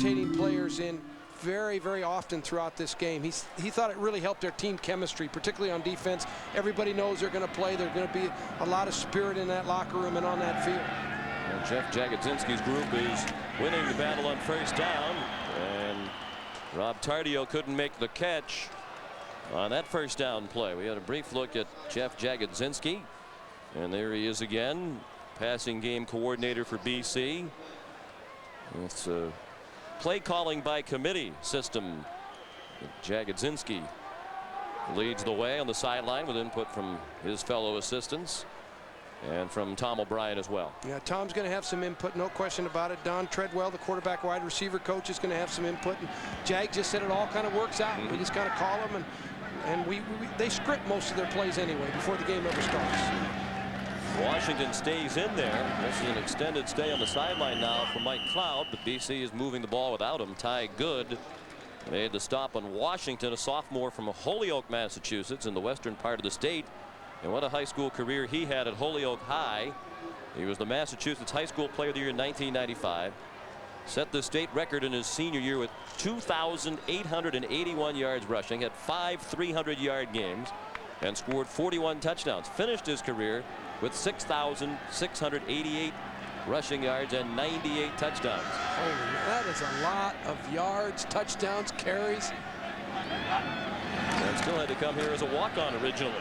rotating players in very, very often throughout this game. He thought it really helped their team chemistry, particularly on defense. Everybody knows they're going to play. There's going to be a lot of spirit in that locker room and on that field. And Jeff Jagodzinski's group is winning the battle on first down, and Rob Tardio couldn't make the catch on that first down play. We had a brief look at Jeff Jagodzinski, and there he is again, passing game coordinator for BC. It's a play calling by committee system. Jagodzinski leads the way on the sideline with input from his fellow assistants and from Tom O'Brien as well. Yeah, Tom's going to have some input, no question about it. Don Treadwell, the quarterback wide receiver coach, is going to have some input. And Jag just said it all kind of works out. We just kind of call them, and they script most of their plays anyway before the game ever starts. Washington stays in there. This is an extended stay on the sideline now for Mike Cloud, but BC is moving the ball without him. Ty Good made the stop on Washington, a sophomore from Holyoke, Massachusetts, in the western part of the state. And what a high school career he had at Holyoke High. He was the Massachusetts High School Player of the Year in 1995. Set the state record in his senior year with 2,881 yards rushing, had 5 300-yard games, and scored 41 touchdowns. Finished his career with 6,688 rushing yards and 98 touchdowns. Holy, that is a lot of yards, touchdowns, carries. And still had to come here as a walk-on originally.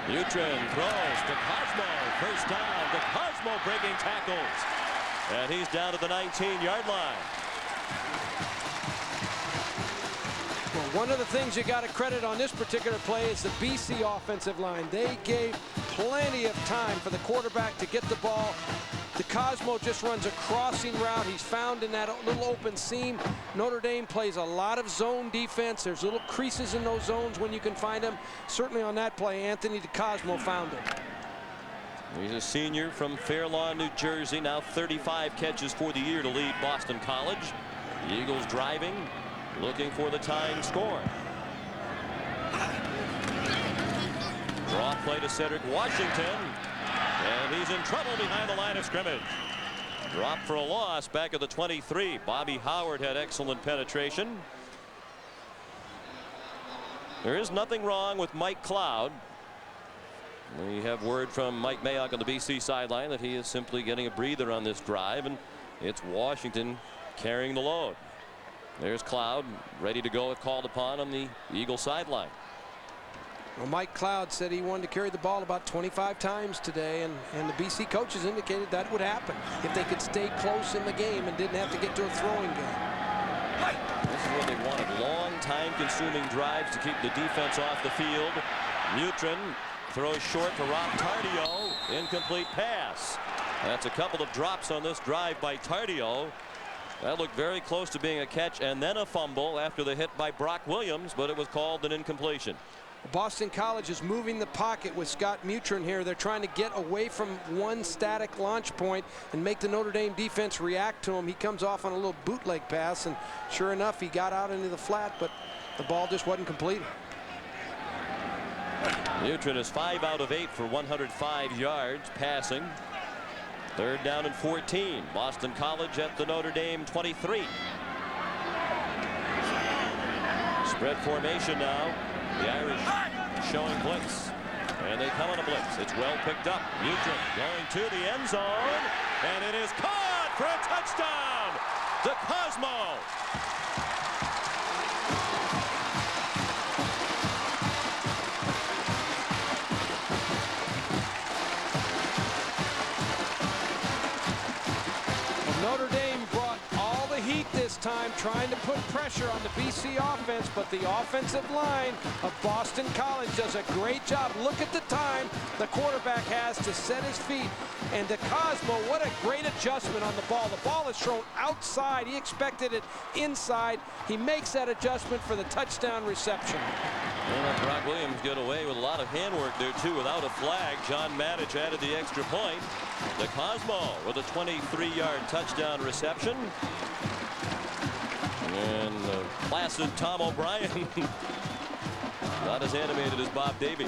Mutrin throws to Cosmo. First down to Cosmo, breaking tackles. And he's down to the 19-yard line. Well, one of the things you got to credit on this particular play is the BC offensive line. They gave plenty of time for the quarterback to get the ball. The Cosmo just runs a crossing route. He's found in that little open seam. Notre Dame plays a lot of zone defense. There's little creases in those zones when you can find them. Certainly on that play, Anthony DeCosmo found it. He's a senior from Fair Lawn, New Jersey. Now 35 catches for the year to lead Boston College. The Eagles driving, looking for the tying score. Draw play to Cedric Washington. And he's in trouble behind the line of scrimmage. Drop for a loss back at the 23. Bobby Howard had excellent penetration. There is nothing wrong with Mike Cloud. We have word from Mike Mayock on the BC sideline that he is simply getting a breather on this drive, and it's Washington carrying the load. There's Cloud ready to go if called upon on the Eagle sideline. Well, Mike Cloud said he wanted to carry the ball about 25 times today, and the BC coaches indicated that would happen if they could stay close in the game and didn't have to get to a throwing game. This is what they wanted. Long, time-consuming drives to keep the defense off the field. Mutrin throws short to Rob Tardio. Incomplete pass. That's a couple of drops on this drive by Tardio. That looked very close to being a catch and then a fumble after the hit by Brock Williams, but it was called an incompletion. Boston College is moving the pocket with Scott Mutrin here. They're trying to get away from one static launch point and make the Notre Dame defense react to him. He comes off on a little bootleg pass, and sure enough, he got out into the flat, but the ball just wasn't completed. Mutrin is 5 out of 8 for 105 yards passing. Third down and 14. Boston College at the Notre Dame 23. Spread formation now. The Irish showing blitz, and they come on a blitz. It's well picked up. Mutrin going to the end zone, and it is caught for a touchdown. DeCosmo. Notre Dame brought all the heat this time, trying to put pressure on the BC offense, but the offensive line of Boston College does a great job. Look at the time the quarterback has to set his feet. And DeCosmo, what a great adjustment on the ball. The ball is thrown outside. He expected it inside. He makes that adjustment for the touchdown reception. And Brock Williams get away with a lot of handwork there, too, without a flag. John Madich added the extra point. DeCosmo with a 23-yard touchdown reception. And placid Tom O'Brien. Not as animated as Bob Davie.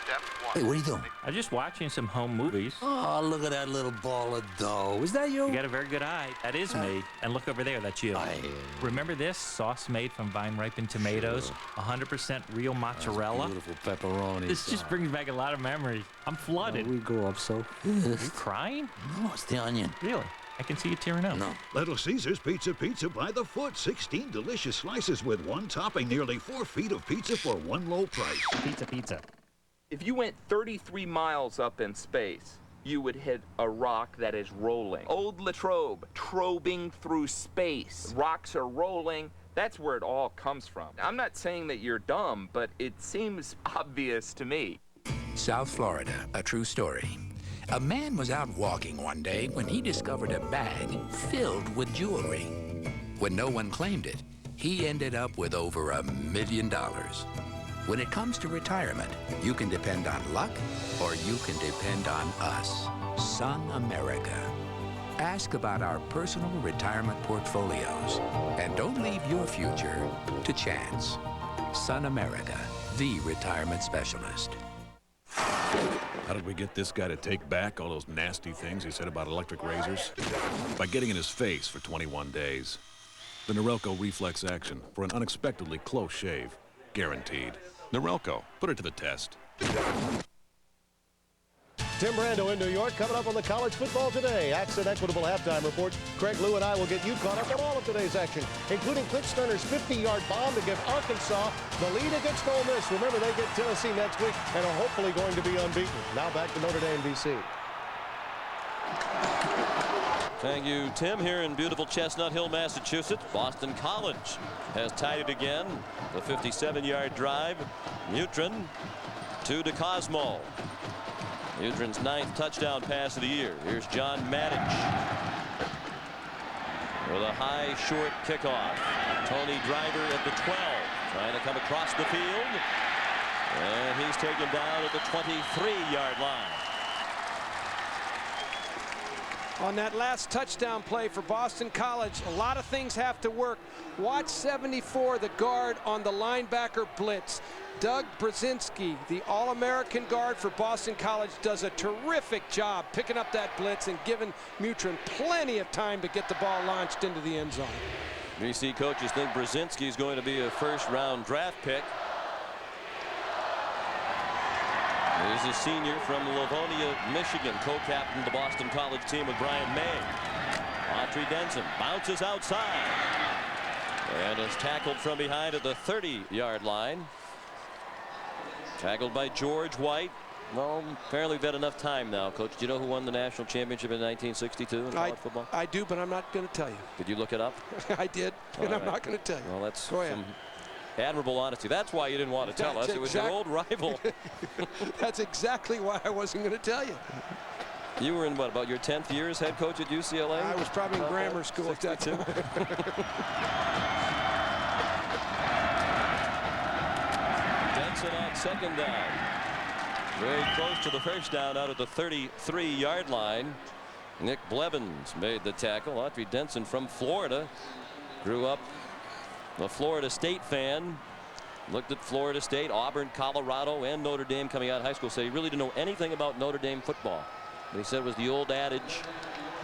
Step 1. Hey, what are you doing? I'm just watching some home movies. Oh, look at that little ball of dough. Is that you? You got a very good eye. That is me. And look over there, that's you. I Remember this? Sauce made from vine-ripened tomatoes, 100% real mozzarella. Beautiful pepperoni. This just brings back a lot of memories. I'm flooded. We grow up so You fast. crying? No, it's the onion. Really? I can see you tearing up. No. Little Caesars Pizza by the foot. 16 delicious slices with one topping. Nearly 4 feet of pizza for one low price. Pizza. If you went 33 miles up in space, you would hit a rock that is rolling. Old Latrobe, trobing through space. Rocks are rolling. That's where it all comes from. I'm not saying that you're dumb, but it seems obvious to me. South Florida, a true story. A man was out walking one day when he discovered a bag filled with jewelry. When no one claimed it, he ended up with over $1 million. When it comes to retirement, you can depend on luck or you can depend on us, Sun America. Ask about our personal retirement portfolios and don't leave your future to chance. Sun America, the retirement specialist. How did we get this guy to take back all those nasty things he said about electric razors? By getting in his face for 21 days. The Norelco Reflex Action for an unexpectedly close shave. Guaranteed. Norelco, put it to the test. Tim Brando in New York, coming up on the College Football Today Accent Equitable Halftime Report. Craig Lou and I will get you caught up on all of today's action, including Clint Sterner's 50-yard bomb to give Arkansas the lead against Ole Miss. Remember, they get Tennessee next week and are hopefully going to be unbeaten. Now back to Notre Dame, BC. Thank you, Tim. Here in beautiful Chestnut Hill, Massachusetts, Boston College has tied it again. The 57-yard drive. Mutrin to DeCosmo. Mutrin's 9th touchdown pass of the year. Here's John Madich with a high, short kickoff. Tony Driver at the 12, trying to come across the field. And he's taken down at the 23-yard line. On that last touchdown play for Boston College, a lot of things have to work. Watch 74, the guard on the linebacker blitz. Doug Brzezinski, the All-American guard for Boston College, does a terrific job picking up that blitz and giving Mutrin plenty of time to get the ball launched into the end zone. BC coaches think Brzezinski is going to be a first-round draft pick. He's a senior from Livonia, Michigan, co-captained the Boston College team with Brian May. Autry Denson bounces outside and is tackled from behind at the 30-yard line. Tackled by George White. Well, apparently we've had enough time now, Coach. Do you know who won the national championship in 1962 in college football? I do, but I'm not going to tell you. Did you look it up? I did, and I'm not going to tell you. Well, that's Go ahead. some admirable honesty. That's why you didn't want to tell us. It was your old rival. That's exactly why I wasn't going to tell you. You were in, what, about your 10th year as head coach at UCLA? I was probably in grammar school at that time. Denson on second down. Very close to the first down out at the 33-yard line. Nick Blevins made the tackle. Autry Denson from Florida. Grew up a Florida State fan. Looked at Florida State, Auburn, Colorado, and Notre Dame coming out of high school. Said he really didn't know anything about Notre Dame football. But he said it was the old adage,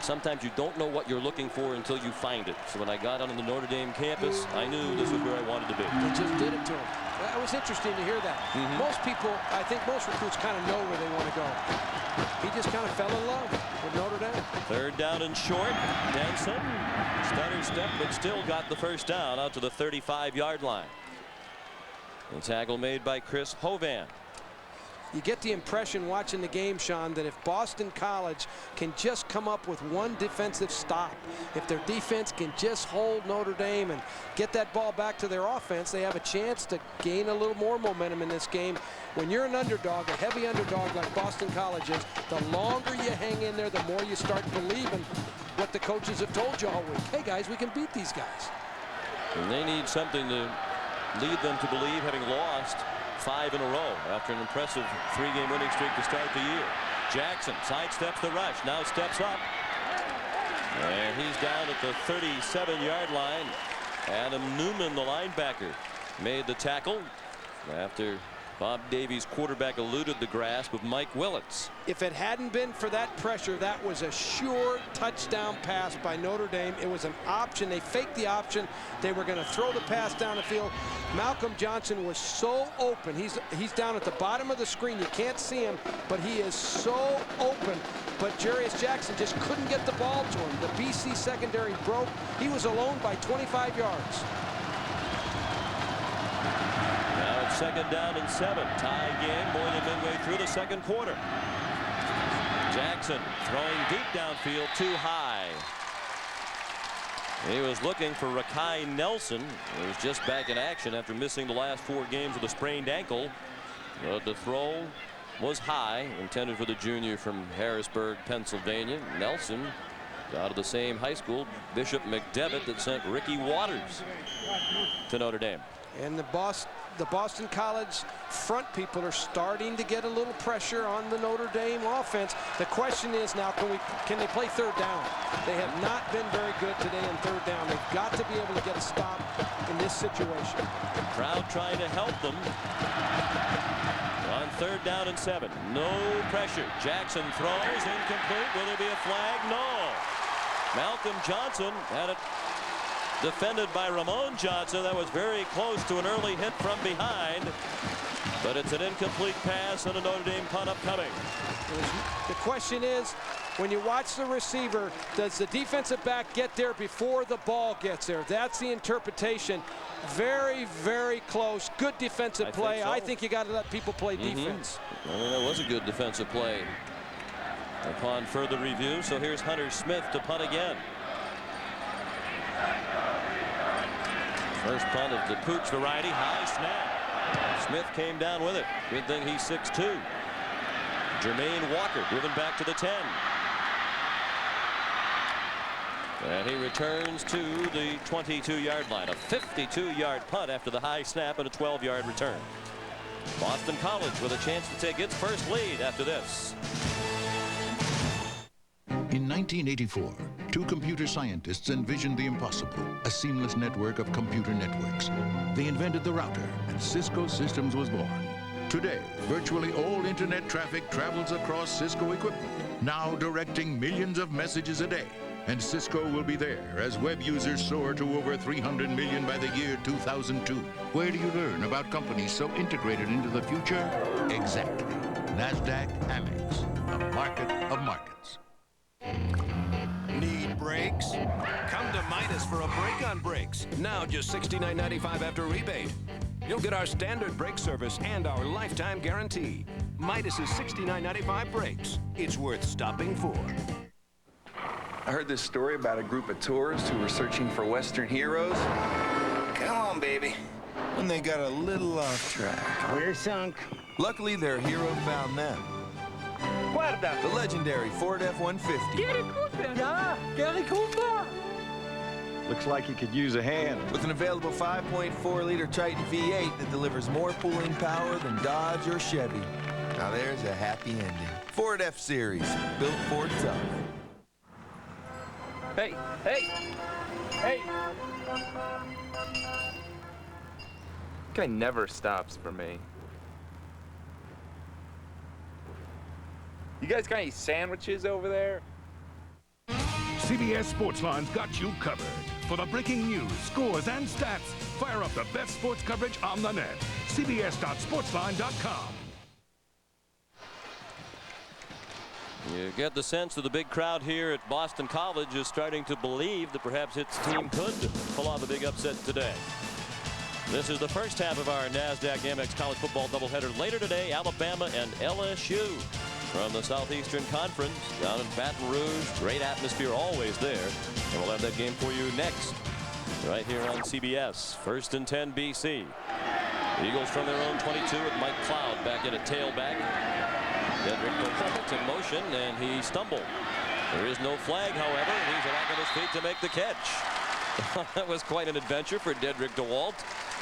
sometimes you don't know what you're looking for until you find it. So when I got onto the Notre Dame campus, I knew this was where I wanted to be. They just did it to him. That was interesting to hear that. Most people, I think most recruits kind of know where they want to go. He just kind of fell in love with Notre Dame. Third down and short. Denson, stutter step, but still got the first down out to the 35-yard line. The tackle made by Chris Hovan. You get the impression watching the game, Sean, that if Boston College can just come up with one defensive stop, if their defense can just hold Notre Dame and get that ball back to their offense, they have a chance to gain a little more momentum in this game. When you're an underdog, a heavy underdog like Boston College is, the longer you hang in there, the more you start believing what the coaches have told you all week. Hey, guys, we can beat these guys. And they need something to lead them to believe, having lost 5 in a row after an impressive 3-game winning streak to start the year. Jackson sidesteps the rush, now steps up. And he's down at the 37-yard line. Adam Newman, the linebacker, made the tackle after Bob Davies, quarterback, eluded the grasp of Mike Willets. If it hadn't been for that pressure, that was a sure touchdown pass by Notre Dame. It was an option. They faked the option. They were going to throw the pass down the field. Malcolm Johnson was so open. He's down at the bottom of the screen. You can't see him, but he is so open. But Jarius Jackson just couldn't get the ball to him. The BC secondary broke. He was alone by 25 yards. Now it's 2nd down and 7. Tie game more than midway through the 2nd quarter. Jackson throwing deep downfield, too high. He was looking for Rakai Nelson. He was just back in action after missing the last 4 games with a sprained ankle. But the throw was high, intended for the junior from Harrisburg, Pennsylvania. Nelson out of the same high school, Bishop McDevitt, that sent Ricky Waters to Notre Dame. And the Boston College front people are starting to get a little pressure on the Notre Dame offense. The question is now, can they play 3rd down? They have not been very good today in 3rd down. They've got to be able to get a stop in this situation. The crowd trying to help them on 3rd down and 7. No pressure. Jackson throws incomplete. Will there be a flag? No. Malcolm Johnson had it defended by Ramon Johnson. That was very close to an early hit from behind, but it's an incomplete pass and a Notre Dame punt upcoming. The question is, when you watch the receiver, does the defensive back get there before the ball gets there? That's the interpretation. Very, very close. Good defensive play. Think so. I think you got to let people play defense. Well, that was a good defensive play upon further review. So here's Hunter Smith to punt again. First punt of the Pooch variety. High snap. Smith came down with it. Good thing he's 6'2". Jermaine Walker driven back to the 10. And he returns to the 22-yard line. A 52-yard punt after the high snap and a 12-yard return. Boston College with a chance to take its first lead after this. In 1984, 2 computer scientists envisioned the impossible, a seamless network of computer networks. They invented the router, and Cisco Systems was born. Today, virtually all internet traffic travels across Cisco equipment, now directing millions of messages a day. And Cisco will be there as web users soar to over 300 million by the year 2002. Where do you learn about companies so integrated into the future? Exactly. NASDAQ Amex, the market of markets. Need brakes? Come to Midas for a break on brakes. Now just $69.95 after rebate. You'll get our standard brake service and our lifetime guarantee. Midas's $69.95 brakes. It's worth stopping for. I heard this story about a group of tourists who were searching for Western heroes. Come on, baby. When they got a little off track. We're sunk. Luckily, their hero found them. Guarda. The legendary Ford F-150. Gary Cooper. Yeah, Gary Cooper. Looks like you could use a hand. With an available 5.4-liter Triton V8 that delivers more pulling power than Dodge or Chevy. Now there's a happy ending. Ford F-Series, built for tough. Hey, hey, hey. Guy never stops for me. You guys got any sandwiches over there? CBS Sportsline's got you covered. For the breaking news, scores, and stats, fire up the best sports coverage on the net. CBS.sportsline.com. You get the sense that the big crowd here at Boston College is starting to believe that perhaps its team could pull off a big upset today. This is the first half of our NASDAQ Amex College Football doubleheader. Later today, Alabama and LSU from the Southeastern Conference down in Baton Rouge. Great atmosphere always there. And we'll have that game for you next right here on CBS. 1st and 10 BC. Eagles from their own 22 with Mike Cloud back in at tailback. Dedrick goes in motion and he stumbled. There is no flag, however, and he's back on his feet to make the catch. That was quite an adventure for Dedrick DeWalt.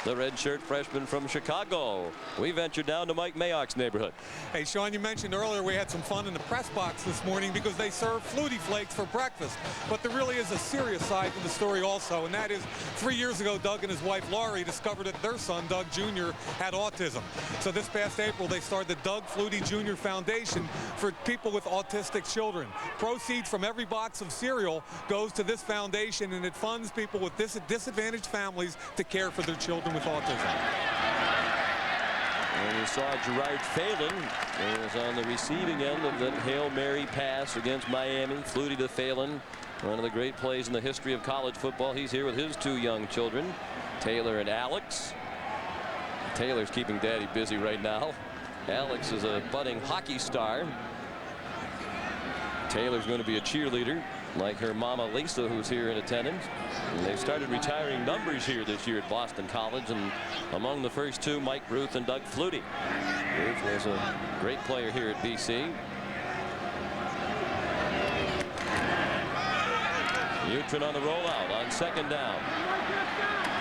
the redshirt freshman from Chicago. We venture down to Mike Mayock's neighborhood. Hey, Sean, you mentioned earlier we had some fun in the press box this morning because they serve Flutie Flakes for breakfast. But there really is a serious side to the story also, and that is 3 years ago, Doug and his wife Laurie discovered that their son, Doug Jr., had autism. So this past April, they started the Doug Flutie Jr. Foundation for people with autistic children. Proceeds from every box of cereal goes to this foundation, and it funds people with disadvantaged families to care for their children with autism. And we saw Gerard Phelan was on the receiving end of that Hail Mary pass against Miami. Flutie to Phelan, one of the great plays in the history of college football. He's here with his 2 young children, Taylor and Alex. Taylor's keeping Daddy busy right now. Alex is a budding hockey star. Taylor's going to be a cheerleader like her mama Lisa, who's here in attendance. And they started retiring numbers here this year at Boston College, and among the first 2, Mike Ruth and Doug Flutie. Ruth was a great player here at BC. Mutrin on the rollout on 2nd down.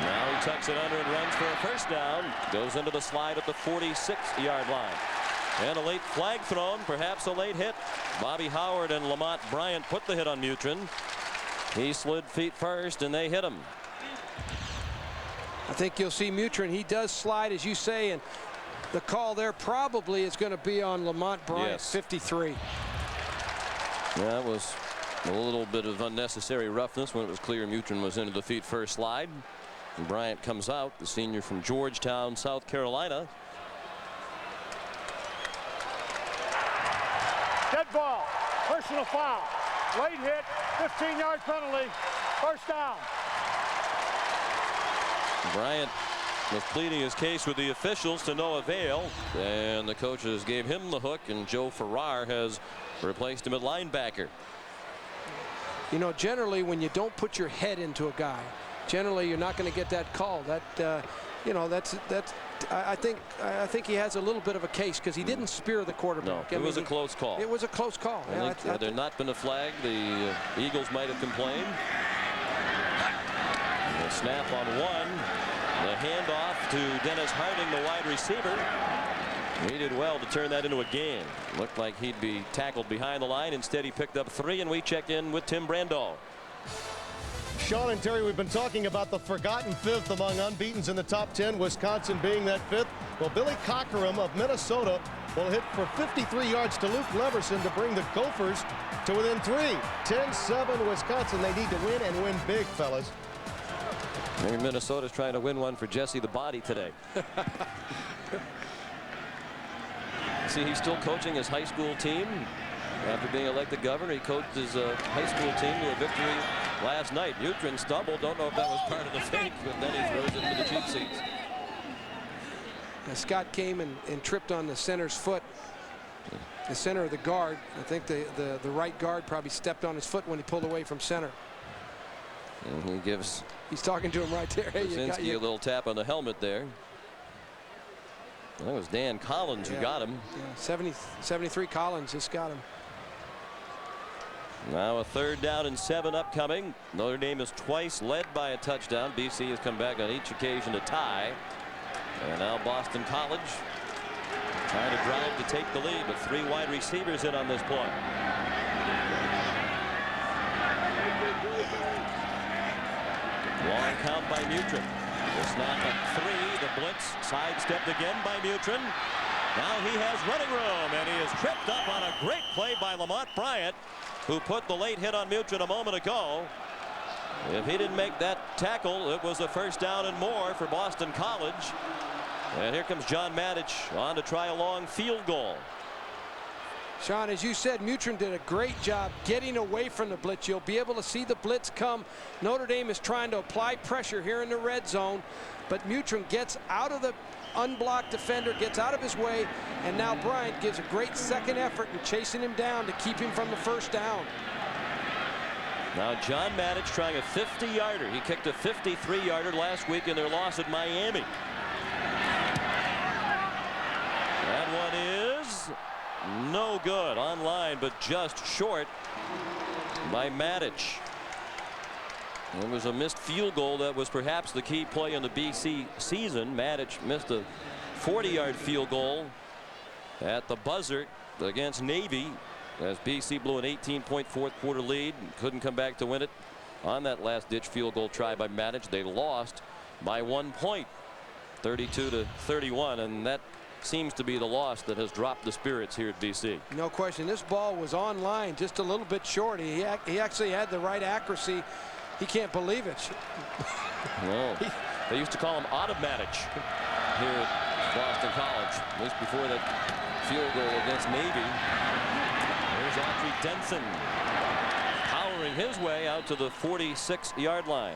Now he tucks it under and runs for a first down. Goes into the slide at the 46-yard line. And a late flag thrown, perhaps a late hit. Bobby Howard and Lamont Bryant put the hit on Mutrin. He slid feet first, and they hit him. I think you'll see Mutrin. He does slide, as you say, and the call there probably is going to be on Lamont Bryant, yes. 53. That was a little bit of unnecessary roughness when it was clear Mutrin was into the feet first slide. And Bryant comes out, the senior from Georgetown, South Carolina. Dead ball. Personal foul. Late hit. 15-yard penalty. First down. Bryant was pleading his case with the officials to no avail, and the coaches gave him the hook, and Joe Farrar has replaced him at linebacker. You know, generally when you don't put your head into a guy, generally you're not going to get that call. That you know, that's I think he has a little bit of a case because he didn't spear the quarterback. No, it was a close call. It was a close call. I think had there not been a flag, the Eagles might have complained. The snap on 1. The handoff to Dennis Harding, the wide receiver. He did well to turn that into a gain. Looked like he'd be tackled behind the line. Instead, he picked up 3, and we check in with Tim Brandall. Sean and Terry, we've been talking about the forgotten 5th among unbeatens in the top 10, Wisconsin being that 5th. Well, Billy Cockerham of Minnesota will hit for 53 yards to Luke Leverson to bring the Gophers to within 3. 10-7 Wisconsin. They need to win and win big, fellas. Maybe Minnesota's trying to win one for Jesse the Body today. See, he's still coaching his high school team. After being elected governor, he coached his high school team to a victory last night. Mutrin stumbled. Don't know if that was part of the fake, but then he throws it into the cheap seats. Scott came and tripped on the center's foot. The center of the guard. I think the right guard probably stepped on his foot when he pulled away from center. And he gives. He's talking to him right there. Hey, Brzezinski a little tap on the helmet there. That was Dan Collins who got him. Yeah, 73 Collins just got him. Now a 3rd down and 7 upcoming. Notre Dame is twice led by a touchdown. BC has come back on each occasion to tie. And now Boston College trying to drive to take the lead, with 3 wide receivers in on this play. Long count by Mutrin. The snap at 3. The blitz sidestepped again by Mutrin. Now he has running room, and he is tripped up on a great play by Lamont Bryant, who put the late hit on Mutrin a moment ago. If he didn't make that tackle, it was a first down and more for Boston College. And here comes John Matich on to try a long field goal. Sean, as you said, Mutrin did a great job getting away from the blitz. You'll be able to see the blitz come. Notre Dame is trying to apply pressure here in the red zone, but Mutrin gets out of the unblocked defender, gets out of his way, and now Bryant gives a great second effort in chasing him down to keep him from the first down. Now John Matich trying a 50-yarder. He kicked a 53-yarder last week in their loss at Miami. That one is no good. On line, but just short by Matich. It was a missed field goal that was perhaps the key play in the BC season. Matic missed a 40-yard field goal at the buzzer against Navy as BC blew an 18-point fourth quarter lead and couldn't come back to win it on that last-ditch field goal try by Matic. They lost by 1 point, 32-31, and that seems to be the loss that has dropped the spirits here at BC. No question. This ball was on line just a little bit short. He actually had the right accuracy. He can't believe it. Well, they used to call him automatic here at Boston College, at least before that field goal against Navy. There's Autry Denson powering his way out to the 46-yard line.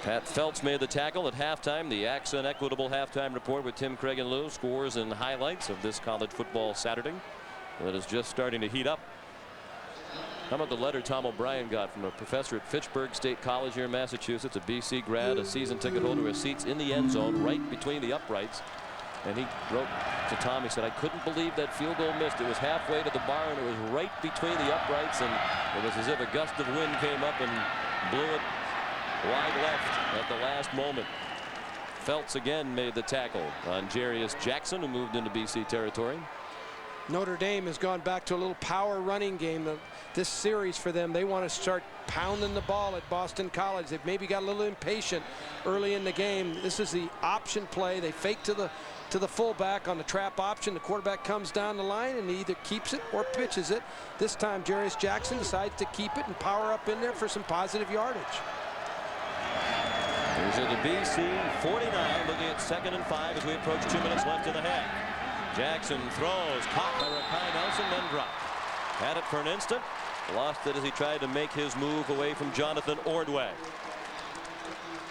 Pat Feltz made the tackle at halftime. The Accent Equitable halftime report with Tim Craig and Lou. Scores and highlights of this college football Saturday that is just starting to heat up. How about the letter Tom O'Brien got from a professor at Fitchburg State College here in Massachusetts, a BC grad, a season ticket holder, with seats in the end zone right between the uprights. And he wrote to Tom, he said, I couldn't believe that field goal missed. It was halfway to the bar and it was right between the uprights, and it was as if a gust of wind came up and blew it wide left at the last moment. Feltz again made the tackle on Jarius Jackson, who moved into BC territory. Notre Dame has gone back to a little power running game. This series for them, they want to start pounding the ball at Boston College. They've maybe got a little impatient early in the game. This is the option play. They fake to the fullback on the trap option. The quarterback comes down the line and he either keeps it or pitches it. This time Jarius Jackson decides to keep it and power up in there for some positive yardage. Here's at the BC 49, looking at 2nd and 5 as we approach 2 minutes left in the half. Jackson throws, caught by Rakai Nelson, then dropped. Had it for an instant, lost it as he tried to make his move away from Jonathan Ordway.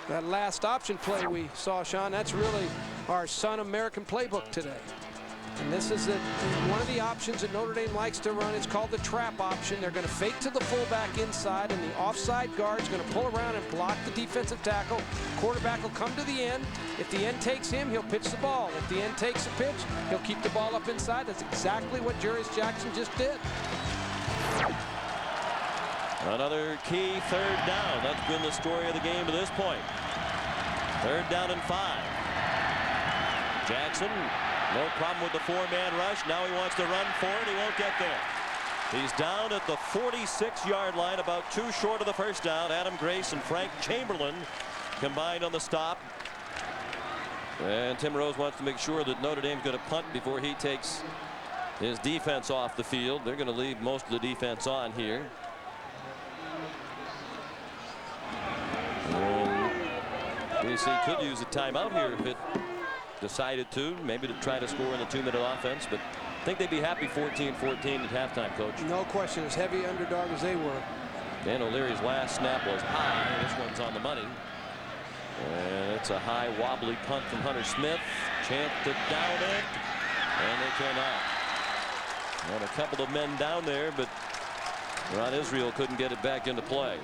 That last option play we saw, Sean, that's really our Sun American playbook today. And this is one of the options that Notre Dame likes to run. It's called the trap option. They're going to fake to the fullback inside, and the offside guard's going to pull around and block the defensive tackle. Quarterback will come to the end. If the end takes him, he'll pitch the ball. If the end takes a pitch, he'll keep the ball up inside. That's exactly what Jarius Jackson just did. Another key 3rd down. That's been the story of the game to this point. 3rd down and 5. Jackson, no problem with the 4-man rush. Now he wants to run for it. He won't get there. He's down at the 46-yard line, about 2 short of the first down. Adam Grace and Frank Chamberlain combined on the stop. And Tim Rose wants to make sure that Notre Dame's going to punt before he takes his defense off the field. They're going to leave most of the defense on here. And BC could use a timeout here if it decided to, maybe to try to score in the 2-minute offense, but I think they'd be happy 14-14 at halftime, Coach. No question, as heavy underdog as they were. Dan O'Leary's last snap was high. This one's on the money. And it's a high wobbly punt from Hunter Smith. Chance to down it, and they cannot. And a couple of men down there, but Ron Israel couldn't get it back into play.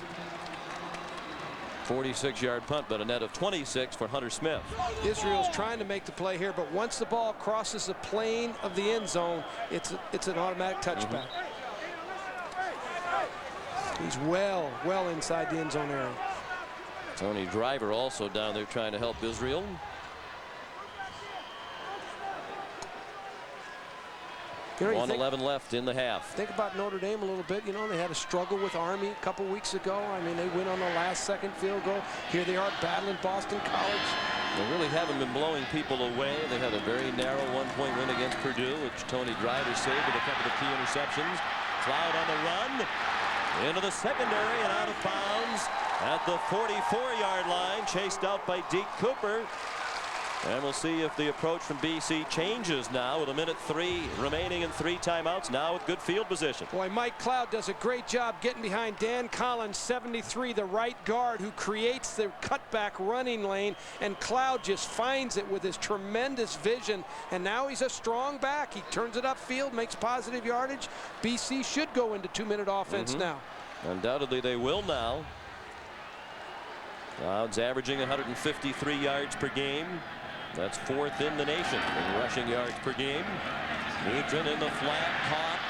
46-yard punt, but a net of 26 for Hunter Smith. Israel's trying to make the play here, but once the ball crosses the plane of the end zone, it's an automatic touchback. He's well inside the end zone area. Tony Driver also down there trying to help Israel. You know, 1:11 left in the half. Think about Notre Dame a little bit. You know, they had a struggle with Army a couple weeks ago. I mean, they win on the last-second field goal. Here they are battling Boston College. They really haven't been blowing people away. They had a very narrow 1-point win against Purdue, which Tony Driver saved with a couple of key interceptions. Cloud on the run into the secondary and out of bounds at the 44-yard line, chased out by Deke Cooper. And we'll see if the approach from BC changes now with 1:03 remaining and 3 timeouts, now with good field position. Boy, Mike Cloud does a great job getting behind Dan Collins, 73, the right guard, who creates the cutback running lane, and Cloud just finds it with his tremendous vision, and now he's a strong back. He turns it upfield, makes positive yardage. BC should go into 2-minute offense now. Undoubtedly they will now. Cloud's averaging 153 yards per game. That's 4th in the nation in rushing yards per game. Nugent in the flat, caught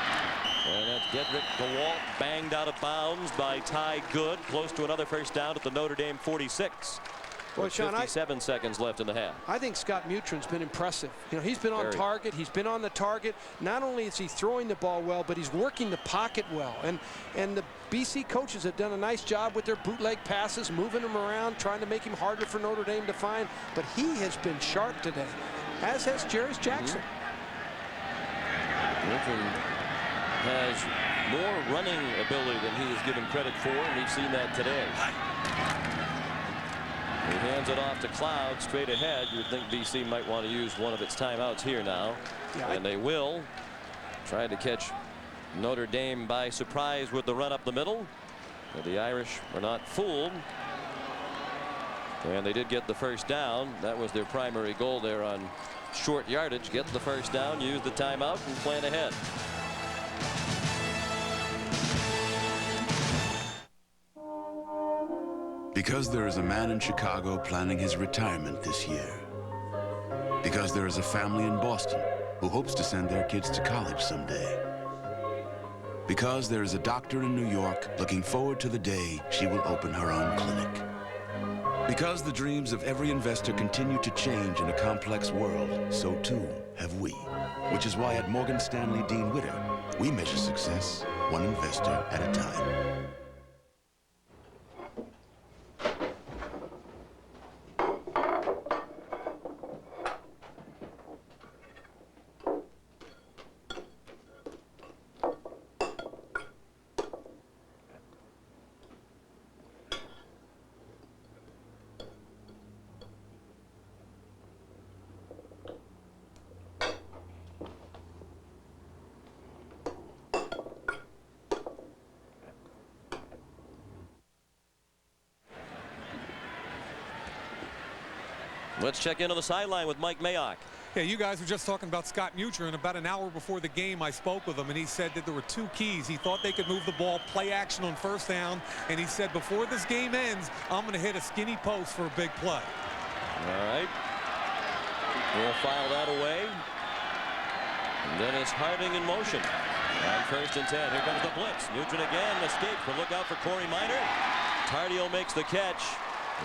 And that's Dedrick DeWalt banged out of bounds by Ty Good. Close to another first down at the Notre Dame 46. Well, Sean, 57 seconds left in the half. I think Scott Mutrin's been impressive. You know, he's been on Very. target. He's been on the target. Not only is he throwing the ball well, but he's working the pocket well. And the BC coaches have done a nice job with their bootleg passes, moving him around, trying to make him harder for Notre Dame to find. But he has been sharp today, as has Jarius Jackson. Mutrin has more running ability than he is given credit for, and we've seen that today. He hands it off to Cloud straight ahead. You'd think BC might want to use one of its timeouts here now. Yeah, and they will. Try to catch Notre Dame by surprise with the run up the middle. But the Irish were not fooled. And they did get the first down. That was their primary goal there on short yardage. Get the first down, use the timeout, and plan ahead. Because there is a man in Chicago planning his retirement this year. Because there is a family in Boston who hopes to send their kids to college someday. Because there is a doctor in New York looking forward to the day she will open her own clinic. Because the dreams of every investor continue to change in a complex world, so too have we. Which is why at Morgan Stanley Dean Witter, we measure success one investor at a time. Let's check in on the sideline with Mike Mayock. Yeah, you guys were just talking about Scott Mutrin. About an hour before the game, I spoke with him, and he said that there were two keys. He thought they could move the ball, play action on first down, and he said before this game ends, I'm going to hit a skinny post for a big play. All right. We'll file that away. And then it's Harding in motion. On 1st and 10. Here comes the blitz. Mutrin again. Escape. Look out for Corey Minor. Tardio makes the catch.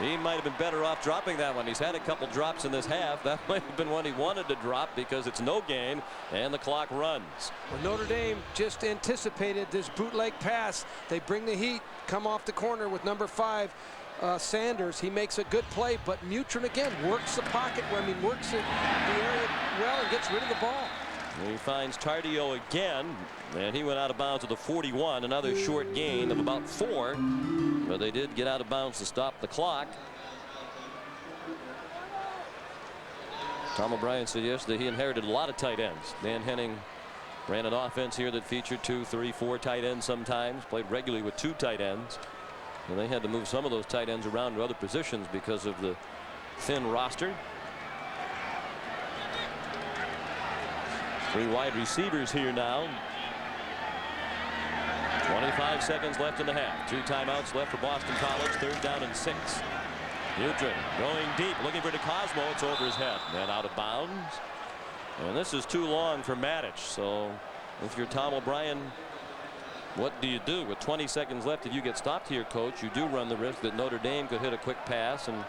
He might have been better off dropping that one. He's had a couple drops in this half. That might have been one he wanted to drop because it's no gain and the clock runs. Well, Notre Dame just anticipated this bootleg pass. They bring the heat, come off the corner with number 5, Sanders. He makes a good play, but Mutrin again works the pocket. Works the area well and gets rid of the ball. He finds Tardio again, and he went out of bounds at the 41. Another short gain of about 4, but they did get out of bounds to stop the clock. Tom O'Brien said yesterday he inherited a lot of tight ends. Dan Henning ran an offense here that featured 2, 3, 4 tight ends sometimes, played regularly with 2 tight ends, and they had to move some of those tight ends around to other positions because of the thin roster. 3 wide receivers here now. 25 seconds left in the half. 2 timeouts left for Boston College. 3rd down and 6. Mutrin going deep, looking for DeCosmo. It's over his head and out of bounds. And this is too long for Matich. So if you're Tom O'Brien, what do you do with 20 seconds left? If you get stopped here, coach, you do run the risk that Notre Dame could hit a quick pass and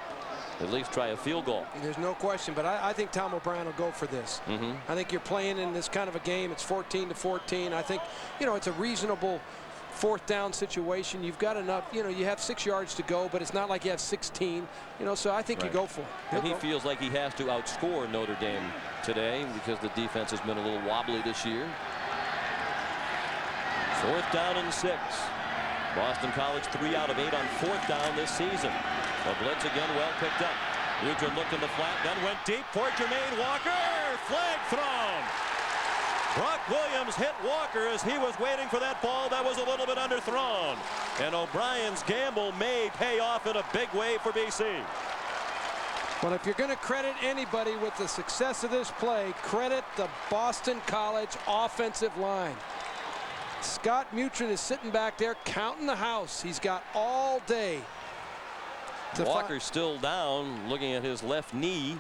at least try a field goal. There's no question, but I think Tom O'Brien will go for this. I think you're playing in this kind of a game. It's 14-14. I think, you know, it's a reasonable 4th down situation. You've got enough, you know, you have 6 yards to go, but it's not like you have 16, you know, so I think you go for it. And he feels like he has to outscore Notre Dame today because the defense has been a little wobbly this year. 4th down and 6. Boston College 3 out of 8 on 4th down this season. The blitz again well picked up. Mutrin looked in the flat, then went deep for Jermaine Walker. Flag thrown. Brock Williams hit Walker as he was waiting for that ball that was a little bit underthrown. And O'Brien's gamble may pay off in a big way for BC. Well, if you're going to credit anybody with the success of this play, credit the Boston College offensive line. Scott Mutrin is sitting back there counting the house. He's got all day. Walker's still down, looking at his left knee.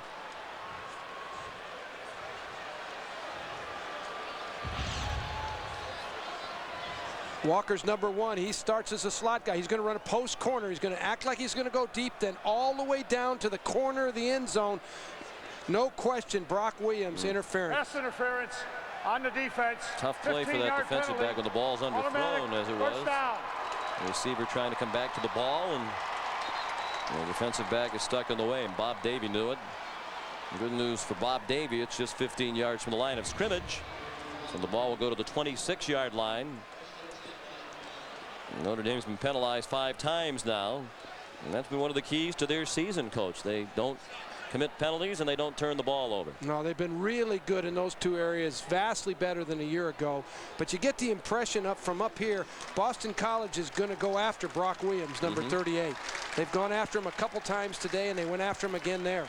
Walker's number 1. He starts as a slot guy. He's going to run a post corner. He's going to act like he's going to go deep, then all the way down to the corner of the end zone. No question, Brock Williams interference. Pass interference on the defense. Tough play for that defensive back when the ball's underthrown, as it was. Down. The receiver trying to come back to the ball, and the defensive back is stuck in the way, and Bob Davie knew it. Good news for Bob Davie, it's just 15 yards from the line of scrimmage. So the ball will go to the 26-yard line. Notre Dame's been penalized 5 times now, and that's been one of the keys to their season, Coach. They don't commit penalties and they don't turn the ball over. No, they've been really good in those 2 areas, vastly better than a year ago. But you get the impression from up here, Boston College is going to go after Brock Williams, number 38. They've gone after him a couple times today, and they went after him again there.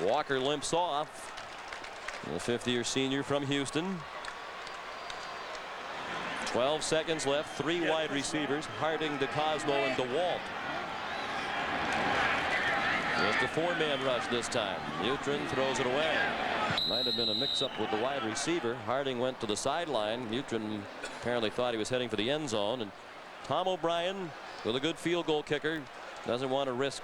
Walker limps off. The 50-year senior from Houston. 12 seconds left. 3 wide receivers, Harding, DeCosmo, and DeWalt. Just a 4-man rush this time. Mutrin throws it away. Might have been a mix-up with the wide receiver. Harding went to the sideline. Mutrin apparently thought he was heading for the end zone. And Tom O'Brien, with a good field goal kicker, doesn't want to risk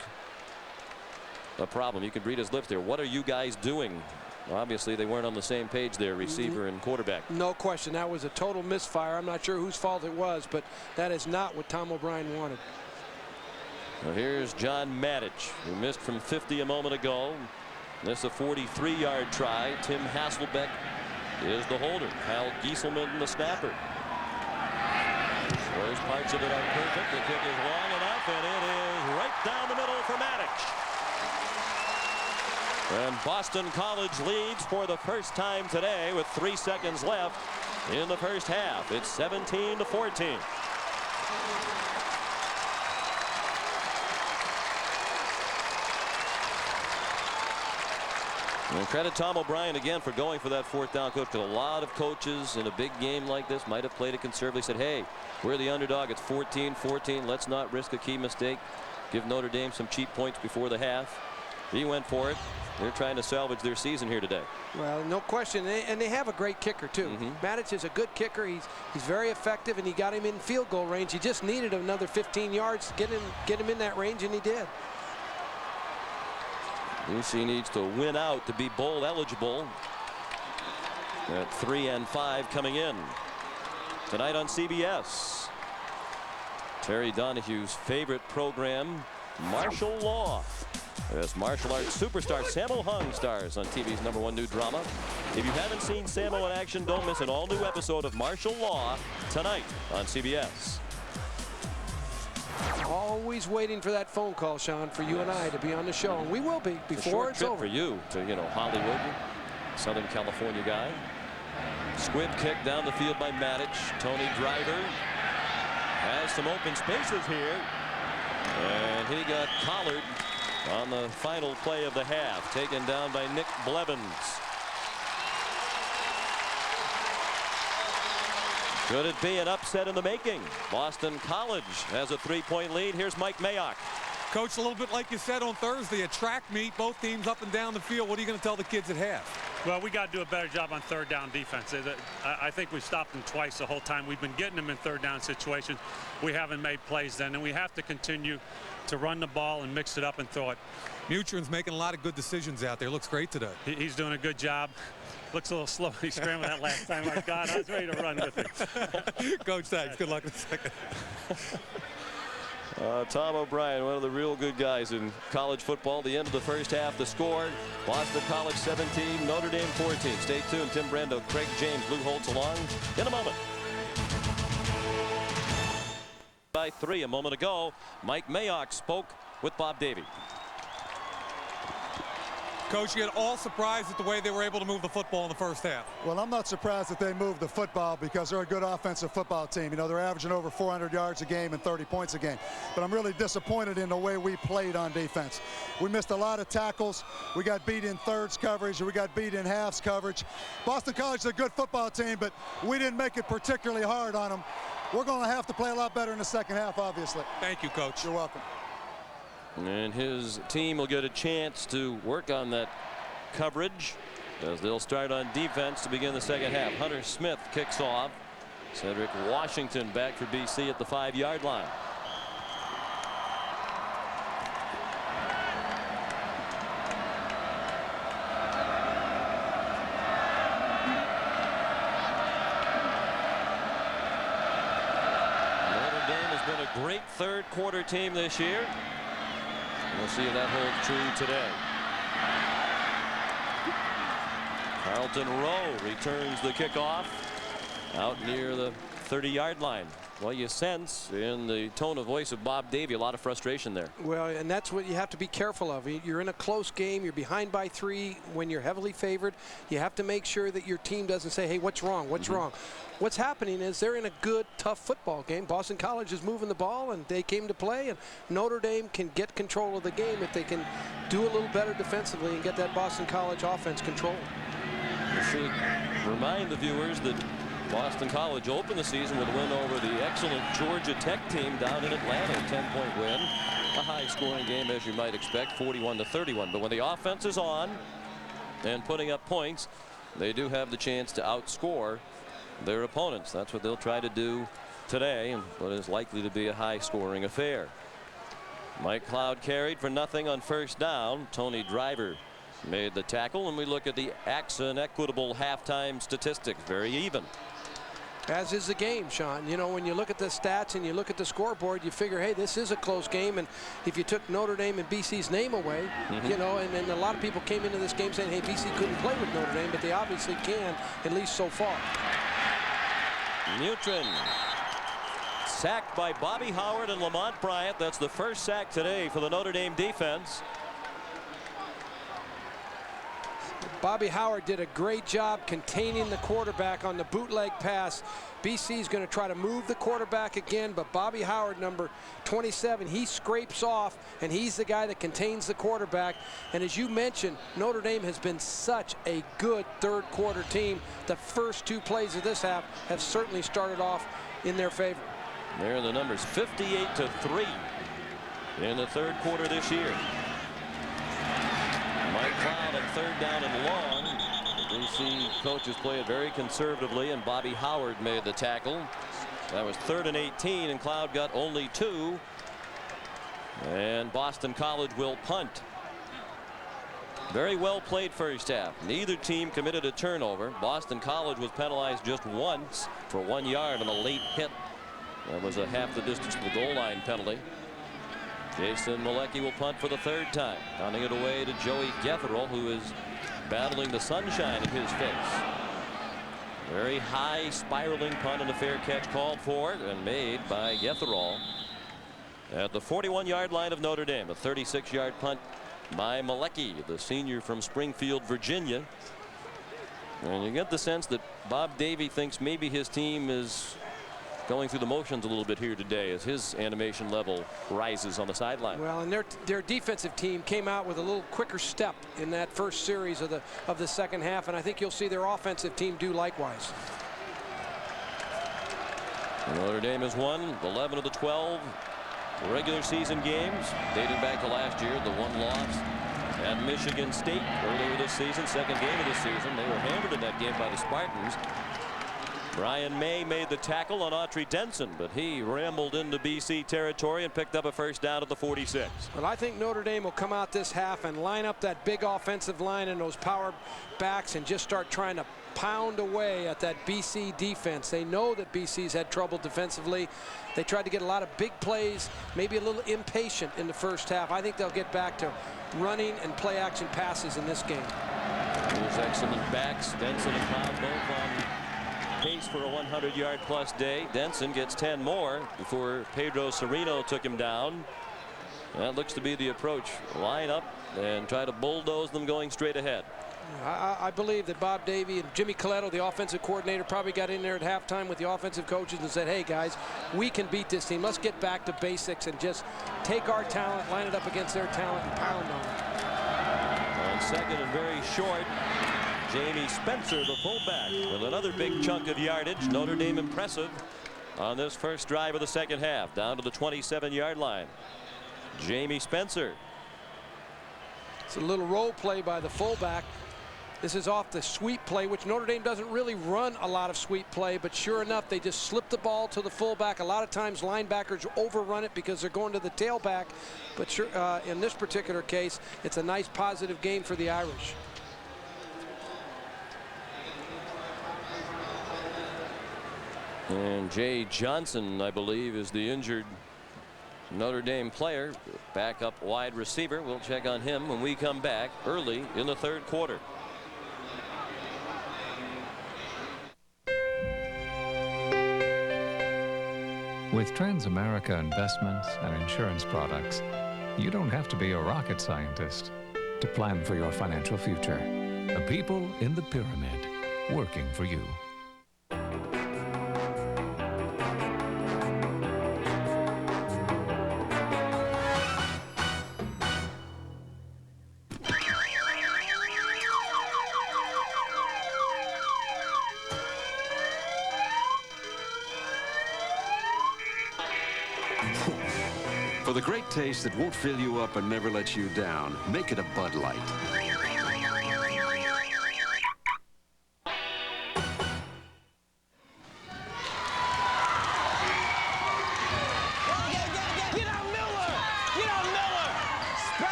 a problem. You can read his lips there. What are you guys doing? Obviously, they weren't on the same page there, receiver and quarterback. No question. That was a total misfire. I'm not sure whose fault it was, but that is not what Tom O'Brien wanted. Well, here's John Madich, who missed from 50 a moment ago. This is a 43-yard try. Tim Hasselbeck is the holder. Kyle Gieselman the snapper. Those parts of it are perfect. The kick is long enough, and it is right down the middle for Madich. And Boston College leads for the first time today with 3 seconds left in the first half. It's 17-14. And credit Tom O'Brien again for going for that 4th down, coach, because a lot of coaches in a big game like this might have played it conservatively, said, hey, we're the underdog. It's 14-14. Let's not risk a key mistake. Give Notre Dame some cheap points before the half. He went for it. They're trying to salvage their season here today. Well, no question, and they have a great kicker too. Madich is a good kicker. He's very effective, and he got him in field goal range. He just needed another 15 yards to get him in that range, and he did. UC needs to win out to be bowl eligible. At 3 and 5 coming in tonight on CBS. Terry Donahue's favorite program, Martial Law. As martial arts superstar Sammo Hung stars on TV's #1 new drama. If you haven't seen Sammo in action, don't miss an all-new episode of Martial Law tonight on CBS. Always waiting for that phone call, Sean, for you and I to be on the show, and we will be before it's over. For you to, Hollywood, Southern California guy. Squib kick down the field by Madich. Tony Driver has some open spaces here, and he got collared on the final play of the half, taken down by Nick Blevins. Could it be an upset in the making? Boston College has a 3-point lead. Here's Mike Mayock. Coach, a little bit like you said on Thursday, a track meet, both teams up and down the field. What are you going to tell the kids at half? Well, we got to do a better job on 3rd down defense. I think we stopped them twice the whole time. We've been getting them in 3rd down situations. We haven't made plays then, and we have to continue to run the ball and mix it up and throw it. Mutrin's making a lot of good decisions out there. Looks great today. He's doing a good job. Looks a little slow. He scrambled that last time. My God, I was ready to run with it. Coach, thanks. Good luck in a second. Tom O'Brien, one of the real good guys in college football. The end of the first half, the score, Boston College 17, Notre Dame 14. Stay tuned. Tim Brando, Craig James, Lou Holtz along in a moment. By 3 a moment ago, Mike Mayock spoke with Bob Davie. Coach, you get all surprised at the way they were able to move the football in the first half. Well, I'm not surprised that they moved the football because they're a good offensive football team. They're averaging over 400 yards a game and 30 points a game. But I'm really disappointed in the way we played on defense. We missed a lot of tackles. We got beat in thirds coverage. We got beat in halves coverage. Boston College is a good football team, but we didn't make it particularly hard on them. We're going to have to play a lot better in the second half, obviously. Thank you, Coach. You're welcome. And his team will get a chance to work on that coverage as they'll start on defense to begin the second half. Hunter Smith kicks off. Cedric Washington back for BC at the 5-yard line. Notre Dame has been a great third-quarter team this year. We'll see if that holds true today. Carlton Rowe returns the kickoff out near the 30-yard line. Well, you sense in the tone of voice of Bob Davie a lot of frustration there. Well, and that's what you have to be careful of. You're in a close game. You're behind by 3 when you're heavily favored. You have to make sure that your team doesn't say, hey, what's wrong? What's wrong? What's happening is they're in a good, tough football game. Boston College is moving the ball, and they came to play, and Notre Dame can get control of the game if they can do a little better defensively and get that Boston College offense controlled. We should remind the viewers that Boston College opened the season with a win over the excellent Georgia Tech team down in Atlanta, a 10-point win. A high-scoring game, as you might expect, 41-31. But when the offense is on and putting up points, they do have the chance to outscore their opponents. That's what they'll try to do today in what is likely to be a high-scoring affair. Mike Cloud carried for nothing on first down. Tony Driver made the tackle, and we look at the AXA Equitable halftime statistics. Very even. As is the game, Sean. You know, when you look at the stats and you look at the scoreboard, you figure, hey, this is a close game. And if you took Notre Dame and BC's name away, you know, and a lot of people came into this game saying, hey, BC couldn't play with Notre Dame, but they obviously can, at least so far. Neutron sacked by Bobby Howard and Lamont Bryant. That's the first sack today for the Notre Dame defense. Bobby Howard did a great job containing the quarterback on the bootleg pass. BC is going to try to move the quarterback again, but Bobby Howard, number 27, he scrapes off, and he's the guy that contains the quarterback. And as you mentioned, Notre Dame has been such a good third-quarter team. The first 2 plays of this half have certainly started off in their favor. There are the numbers, 58-3 in the third quarter this year. Mike Cloud on third down and long. The BC coaches play it very conservatively, and Bobby Howard made the tackle. That was 3rd and 18, and Cloud got only 2. And Boston College will punt. Very well played first half. Neither team committed a turnover. Boston College was penalized just once for 1 yard on a late hit. That was a half the distance to the goal line penalty. Jason Malecki will punt for the 3rd time, pounding it away to Joey Getherell, who is battling the sunshine in his face. Very high spiraling punt, and a fair catch called for and made by Getherell at the 41-yard line of Notre Dame. A 36-yard punt by Malecki, the senior from Springfield, Virginia. And you get the sense that Bob Davie thinks maybe his team is going through the motions a little bit here today as his animation level rises on the sideline. Well, and their defensive team came out with a little quicker step in that first series of the second half, and I think you'll see their offensive team do likewise. Notre Dame has won 11 of the 12 regular season games dating back to last year. The one loss at Michigan State earlier this season, second game of the season. They were hammered in that game by the Spartans. Brian May made the tackle on Autry Denson, but he rambled into BC territory and picked up a first down at the 46. Well, I think Notre Dame will come out this half and line up that big offensive line and those power backs and just start trying to pound away at that BC defense. They know that BC's had trouble defensively. They tried to get a lot of big plays, maybe a little impatient in the first half. I think they'll get back to running and play action passes in this game. Those excellent backs, Denson and Cloud, both on pace for a 100-yard plus day. Denson gets 10 more before Pedro Sereno took him down. That looks to be the approach. Line up and try to bulldoze them going straight ahead. I believe that Bob Davie and Jimmy Coletto, the offensive coordinator, probably got in there at halftime with the offensive coaches and said, hey guys, we can beat this team. Let's get back to basics and just take our talent, line it up against their talent, and pound on them. On second and very short, Jamie Spencer, the fullback, with another big chunk of yardage. Notre Dame impressive on this first drive of the second half, down to the 27-yard line. Jamie Spencer. It's a little roll play by the fullback. This is off the sweep play, which Notre Dame doesn't really run a lot of sweep play, but sure enough, they just slip the ball to the fullback. A lot of times linebackers overrun it because they're going to the tailback, but sure, in this particular case, it's a nice positive game for the Irish. And Jay Johnson, I believe, is the injured Notre Dame player, backup wide receiver. We'll check on him when we come back early in the third quarter. With Transamerica Investments and Insurance Products, you don't have to be a rocket scientist to plan for your financial future. The people in the pyramid working for you. For the great taste that won't fill you up and never let you down, make it a Bud Light.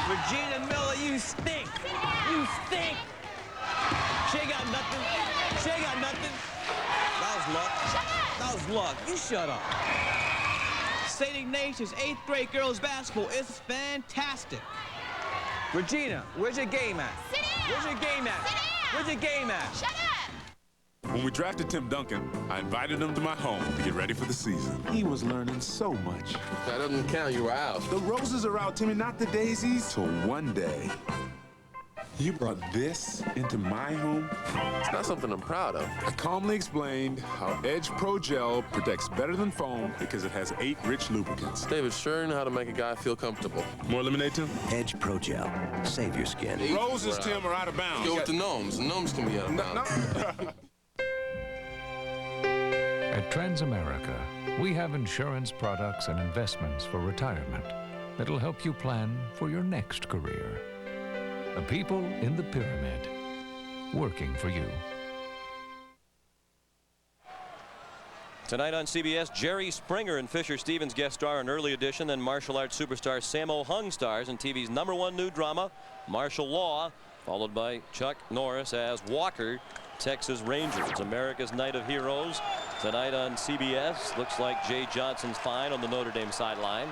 Regina Miller, you stink. You stink. She ain't got nothing. She ain't got nothing. That was luck. Shut up. That was luck. You shut up. St. Ignatius 8th grade girls basketball is fantastic. Regina, where's your game at? Sit down. Where's your game at? Sit down. Where's your game at? Shut up. When we drafted Tim Duncan, I invited him to my home to get ready for the season. He was learning so much. That doesn't count. You were out. The roses are out, Timmy, not the daisies. So one day, you brought this into my home? It's not something I'm proud of. I calmly explained how Edge Pro Gel protects better than foam because it has 8 rich lubricants. David sure knew how to make a guy feel comfortable. More lemonade, Tim? Edge Pro Gel. Save your skin. The roses, Tim, are out of bounds. Go with the gnomes. The gnomes can be out of bounds. At Transamerica, we have insurance products and investments for retirement that'll help you plan for your next career. The people in the pyramid working for you. Tonight on CBS, Jerry Springer and Fisher Stevens guest star in early edition, then martial arts superstar Sammo Hung stars in TV's #1 new drama, Martial Law, followed by Chuck Norris as Walker, Texas Ranger. It's America's Night of Heroes. Tonight on CBS, looks like Jay Johnson's fine on the Notre Dame sideline.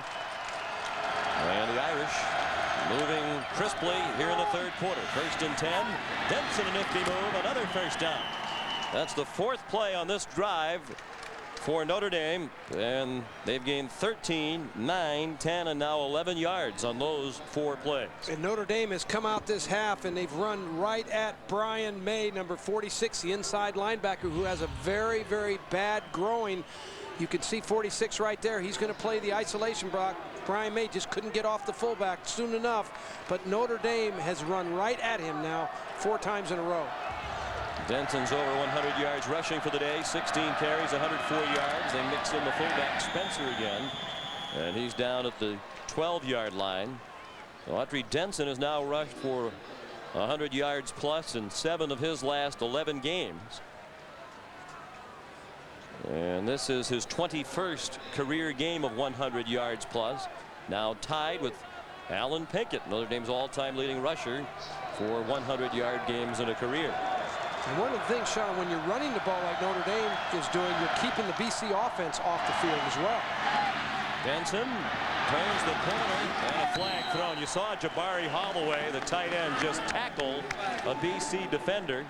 And the Irish moving crisply here in the third quarter. 1st and 10. Denson, a nifty move, another first down. That's the 4th play on this drive for Notre Dame, and they've gained 13, 9, 10, and now 11 yards on those 4 plays. And Notre Dame has come out this half, and they've run right at Brian May, number 46, the inside linebacker, who has a very, very bad groin. You can see 46 right there. He's going to play the isolation block. Brian May just couldn't get off the fullback soon enough, but Notre Dame has run right at him now 4 times in a row. Denson's over 100 yards rushing for the day, 16 carries, 104 yards. They mix in the fullback Spencer again, and he's down at the 12-yard line. Autry Denson has now rushed for 100 yards plus in 7 of his last 11 games. And this is his 21st career game of 100 yards plus, now tied with Alan Pinkett, Notre Dame's all-time leading rusher, for 100-yard games in a career. And one of the things, Sean, when you're running the ball like Notre Dame is doing, you're keeping the BC offense off the field as well. Denson turns the corner and a flag thrown. You saw Jabari Holloway, the tight end, just tackle a BC defender.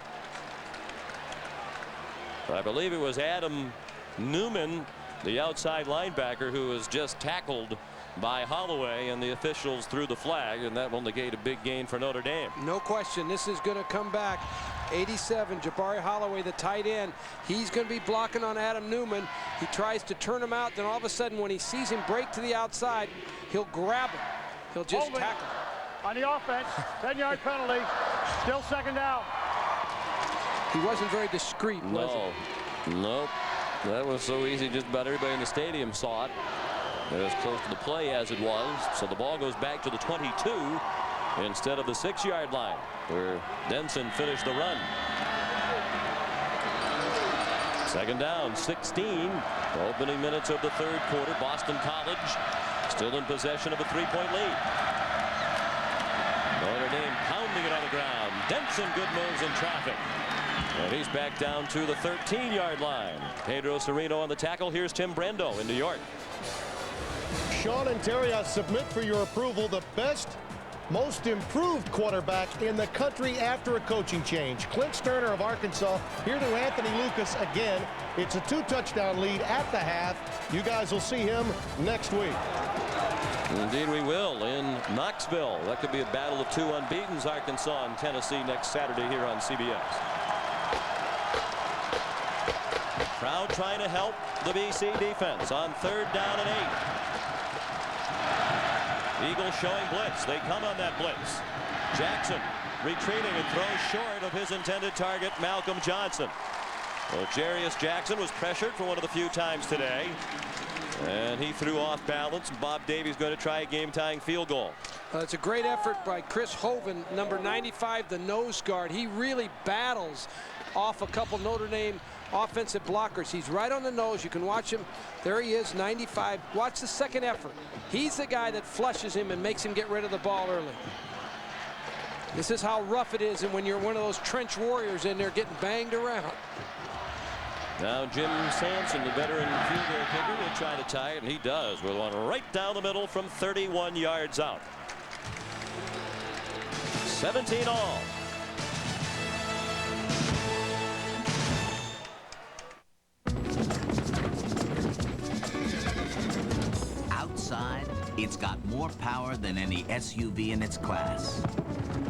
I believe it was Adam Newman, the outside linebacker, who was just tackled by Holloway, and the officials threw the flag, and that will negate a big gain for Notre Dame. No question, this is going to come back. 87, Jabari Holloway, the tight end. He's going to be blocking on Adam Newman. He tries to turn him out, then all of a sudden when he sees him break to the outside, he'll grab him. He'll just tackle him. On the offense, 10-yard penalty, still 2nd down. He wasn't very discreet, was he? Nope. That was so easy, just about everybody in the stadium saw it. They're as close to the play as it was. So the ball goes back to the 22. instead of the 6-yard line where Denson finished the run. Second down, 16. Opening minutes of the third quarter. Boston College still in possession of a 3-point lead. Notre Dame pounding it on the ground. Denson, good moves in traffic. And he's back down to the 13-yard line. Pedro Sereno on the tackle. Here's Tim Brando in New York. Sean and Terry, I submit for your approval the best, most improved quarterback in the country after a coaching change. Clint Sterner of Arkansas here to Anthony Lucas again. It's a 2-touchdown lead at the half. You guys will see him next week. Indeed we will in Knoxville. That could be a battle of 2 unbeatens, Arkansas and Tennessee next Saturday here on CBS. Crowd trying to help the BC defense on 3rd down and 8. Eagles showing blitz. They come on that blitz. Jackson retreating and throws short of his intended target, Malcolm Johnson. Well, Jarius Jackson was pressured for one of the few times today, and he threw off balance. Bob Davies going to try a game-tying field goal. It's a great effort by Chris Hovan, number 95, the nose guard. He really battles off a couple Notre Dame offensive blockers. He's right on the nose. You can watch him. There he is, 95. Watch the second effort. He's the guy that flushes him and makes him get rid of the ball early. This is how rough it is, and when you're one of those trench warriors in there getting banged around. Now Jim Sanson, the veteran field goal kicker, will try to tie it, and he does with one right down the middle from 31 yards out. 17 all. Outside, it's got more power than any SUV in its class.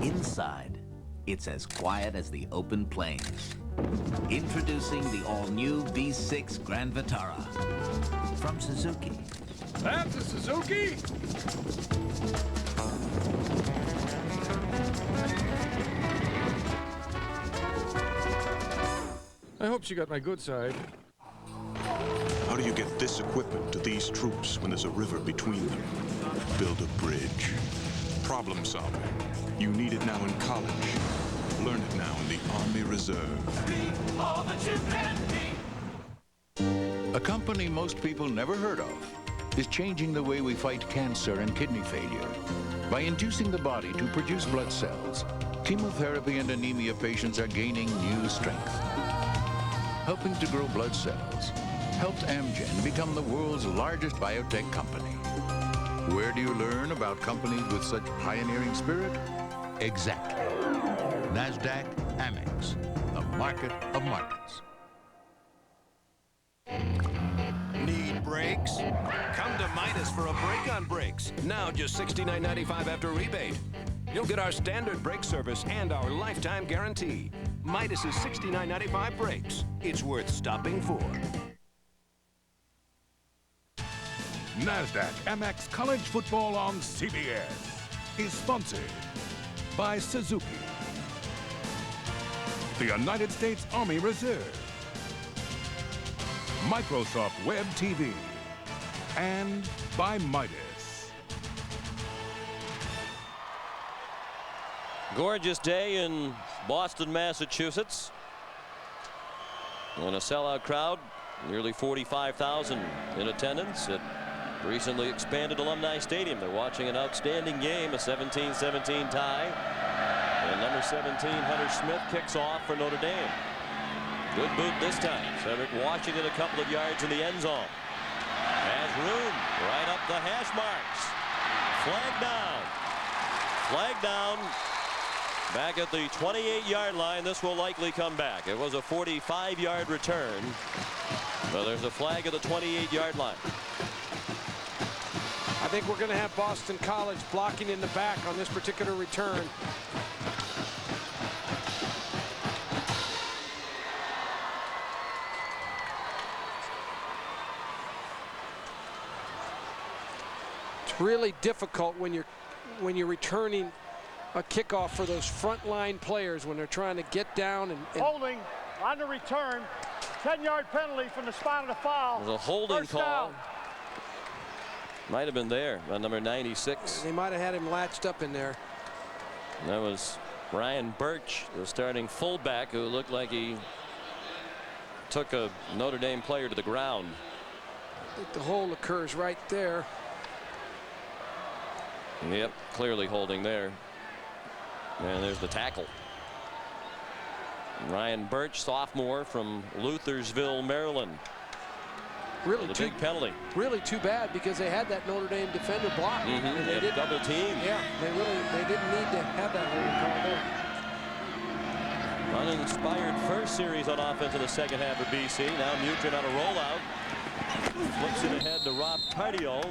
Inside, it's as quiet as the open plains. Introducing the all-new V6 Grand Vitara from Suzuki. That's a Suzuki! I hope she got my good side. How do you get this equipment to these troops when there's a river between them? Build a bridge. Problem solving. You need it now in college. Learn it now in the Army Reserve. Be all that you can be. A company most people never heard of is changing the way we fight cancer and kidney failure. By inducing the body to produce blood cells, chemotherapy and anemia patients are gaining new strength. Helping to grow blood cells helped Amgen become the world's largest biotech company. Where do you learn about companies with such pioneering spirit? Exactly. NASDAQ Amex, the market of markets. Need brakes? Come to Midas for a break on brakes. Now just $69.95 after rebate. You'll get our standard brake service and our lifetime guarantee. Midas's $69.95 brakes. It's worth stopping for. NASDAQ Amex College Football on CBS is sponsored by Suzuki, the United States Army Reserve, Microsoft Web TV, and by Midas. Gorgeous day in Boston, Massachusetts. And a sellout crowd, nearly 45,000 in attendance at recently expanded Alumni Stadium. They're watching an outstanding game, a 17-17 tie. And number 17, Hunter Smith, kicks off for Notre Dame. Good boot this time. Cedric Washington a couple of yards in the end zone. Has room right up the hash marks. Flag down. Flag down. Back at the 28-yard line. This will likely come back. It was a 45-yard return. So there's a flag at the 28-yard line. I think we're going to have Boston College blocking in the back on this particular return. It's really difficult when you're returning a kickoff for those frontline players when they're trying to get down and holding on the return. 10-yard penalty from the spot of the foul. It was a holding First call. down. Might have been there by number 96. They might have had him latched up in there. That was Ryan Birch, the starting fullback, who looked like he took a Notre Dame player to the ground. I think the hold occurs right there. Yep, clearly holding there. And there's the tackle. Ryan Birch, sophomore from Luthersville, Maryland. Really the big penalty. Really too bad, because they had that Notre Dame defender blocked. And they did double team. Yeah, they didn't need to have that hold call there. Uninspired first series on offense in the second half of BC. Now Mutrin on a rollout. Flips it ahead to Rob Tardio.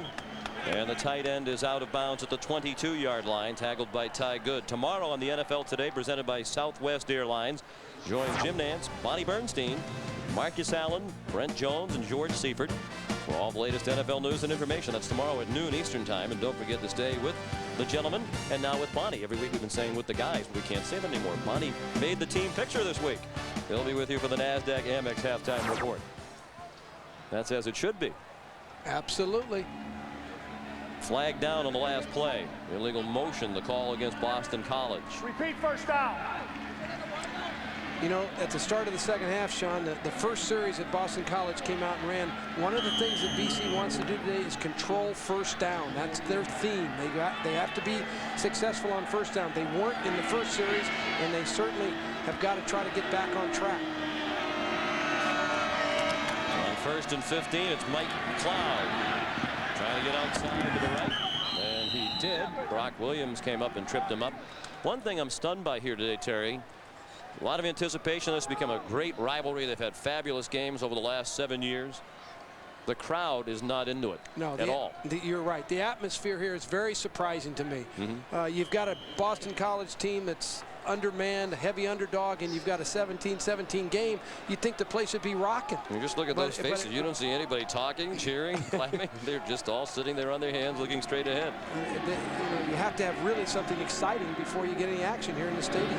And the tight end is out of bounds at the 22-yard line, tackled by Ty Good. Tomorrow on the NFL Today, presented by Southwest Airlines, join Jim Nantz, Bonnie Bernstein, Marcus Allen, Brent Jones, and George Seifert for all the latest NFL news and information. That's tomorrow at noon Eastern time. And don't forget to stay with the gentleman and now with Bonnie. Every week we've been saying with the guys, but we can't say that anymore. Bonnie made the team picture this week. He'll be with you for the NASDAQ Amex halftime report. That's as it should be. Absolutely. Flag down on the last play. Illegal motion, the call against Boston College. Repeat first down. You know, at the start of the second half, Sean, the first series that Boston College came out and ran, one of the things that BC wants to do today is control first down. That's their theme. They have to be successful on first down. They weren't in the first series, and they certainly have got to try to get back on track. On 1st and 15, it's Mike McLeod trying to get outside to the right, and he did. Brock Williams came up and tripped him up. One thing I'm stunned by here today, Terry, a lot of anticipation. This has become a great rivalry. They've had fabulous games over the last 7 years. The crowd is not into it at all. You're right. The atmosphere here is very surprising to me. You've got a Boston College team that's undermanned, a heavy underdog, and you've got a 17-17 game. You'd think the place would be rocking. You just look at those faces. You don't see anybody talking, cheering, clapping. They're just all sitting there on their hands looking straight ahead. You have to have really something exciting before you get any action here in the stadium.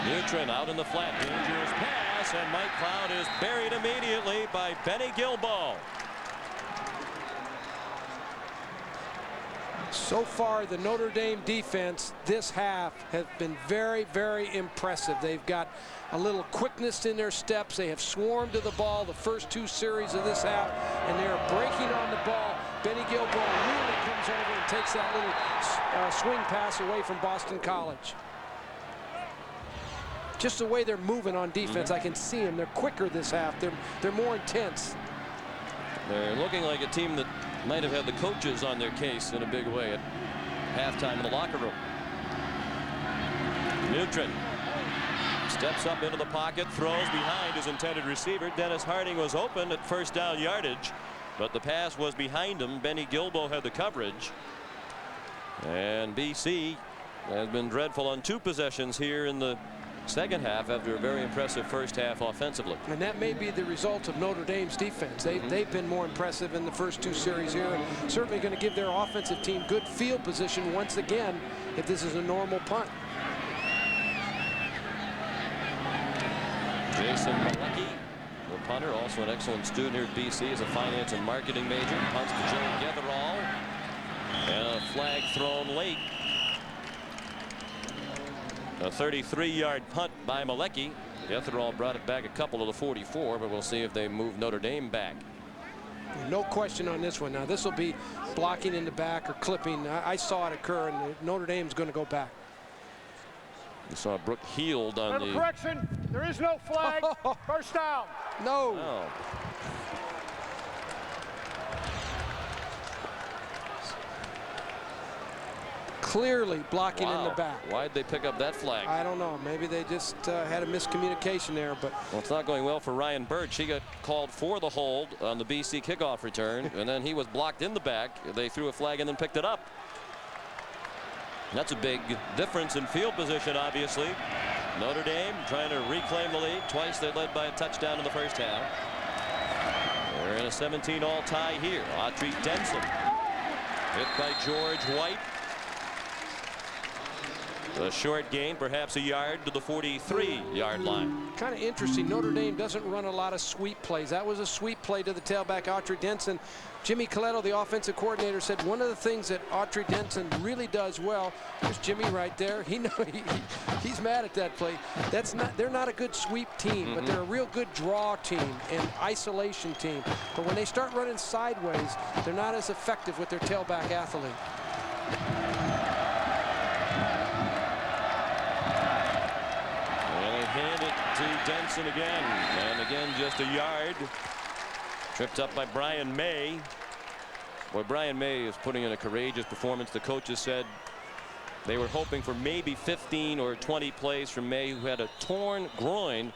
Mutrin out in the flat, dangerous pass, and Mike Cloud is buried immediately by Benny Gilbo. So far, the Notre Dame defense this half has been very, very impressive. They've got a little quickness in their steps. They have swarmed to the ball the first two series of this half, and they're breaking on the ball. Benny Gilbo really comes over and takes that little swing pass away from Boston College. Just the way they're moving on defense, I can see them. They're quicker this half. They're more intense. They're looking like a team that might have had the coaches on their case in a big way at halftime in the locker room. Mutrin steps up into the pocket, throws behind his intended receiver. Dennis Harding was open at first down yardage, but the pass was behind him. Benny Gilbo had the coverage. And BC has been dreadful on 2 possessions here in the second half after a very impressive first half offensively. And that may be the result of Notre Dame's defense. They've been more impressive in the first 2 series here, and certainly going to give their offensive team good field position once again if this is a normal punt. Jason Malecki, the punter, also an excellent student here at BC, is a finance and marketing major. Punts to Joe Getherall, and a flag thrown late. A 33-yard punt by Malecki. Getherall brought it back a couple to the 44, but we'll see if they move Notre Dame back. No question on this one. Now, this will be blocking in the back or clipping. I saw it occur, and Notre Dame's going to go back. You saw Brooke Heald on the... Correction, there is no flag. First down. No. Oh. Clearly blocking in the back. Why'd they pick up that flag? I don't know. Maybe they just had a miscommunication there. But well, it's not going well for Ryan Birch. He got called for the hold on the BC kickoff return, and then he was blocked in the back. They threw a flag and then picked it up. And that's a big difference in field position, obviously. Notre Dame trying to reclaim the lead. Twice they led by a touchdown in the first half. They're in a 17-all tie here. Autry Denson hit by George White. A short gain, perhaps a yard to the 43-yard line. Kind of interesting. Notre Dame doesn't run a lot of sweep plays. That was a sweep play to the tailback, Autry Denson. Jimmy Coletto, the offensive coordinator, said one of the things that Autry Denson really does well. There's Jimmy right there. He's mad at that play. They're not a good sweep team, but they're a real good draw team and isolation team. But when they start running sideways, they're not as effective with their tailback athlete. And they hand it to Denson again. And again, just a yard. Tripped up by Brian May. Boy, Brian May is putting in a courageous performance. The coaches said they were hoping for maybe 15 or 20 plays from May, who had a torn groin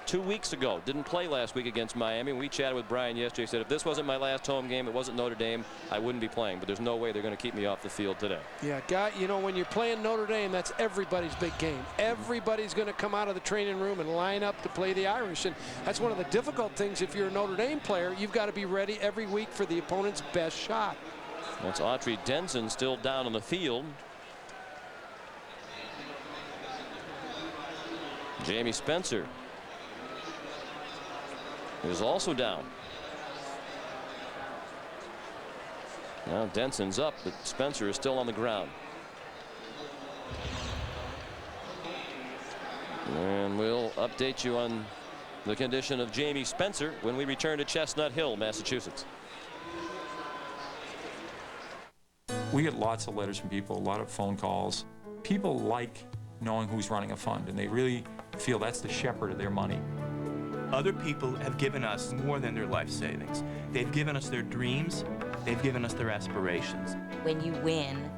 2 weeks ago. Didn't play last week against Miami. We chatted with Brian yesterday. He said, if this wasn't my last home game, it wasn't Notre Dame, I wouldn't be playing. But there's no way they're going to keep me off the field today. Yeah, guy, you know, when you're playing Notre Dame, that's everybody's big game. Everybody's going to come out of the training room and line up to play the Irish. And that's one of the difficult things. If you're a Notre Dame player, you've got to be ready every week for the opponent's best shot. That's Autry Denson still down on the field. Jamie Spencer is also down. Now Denson's up, but Spencer is still on the ground. And we'll update you on the condition of Jamie Spencer when we return to Chestnut Hill, Massachusetts. We get lots of letters from people, a lot of phone calls. People like knowing who's running a fund, and they really feel that's the shepherd of their money. Other people have given us more than their life savings. They've given us their dreams. They've given us their aspirations. When you win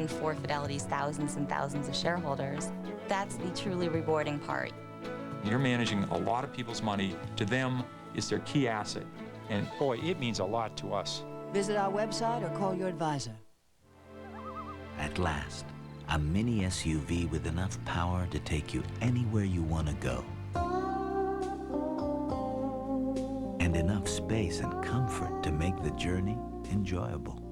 for Fidelity's thousands and thousands of shareholders. That's the truly rewarding part. You're managing a lot of people's money. To them, it's their key asset. And boy, it means a lot to us. Visit our website or call your advisor. At last, a mini SUV with enough power to take you anywhere you want to go. And enough space and comfort to make the journey enjoyable.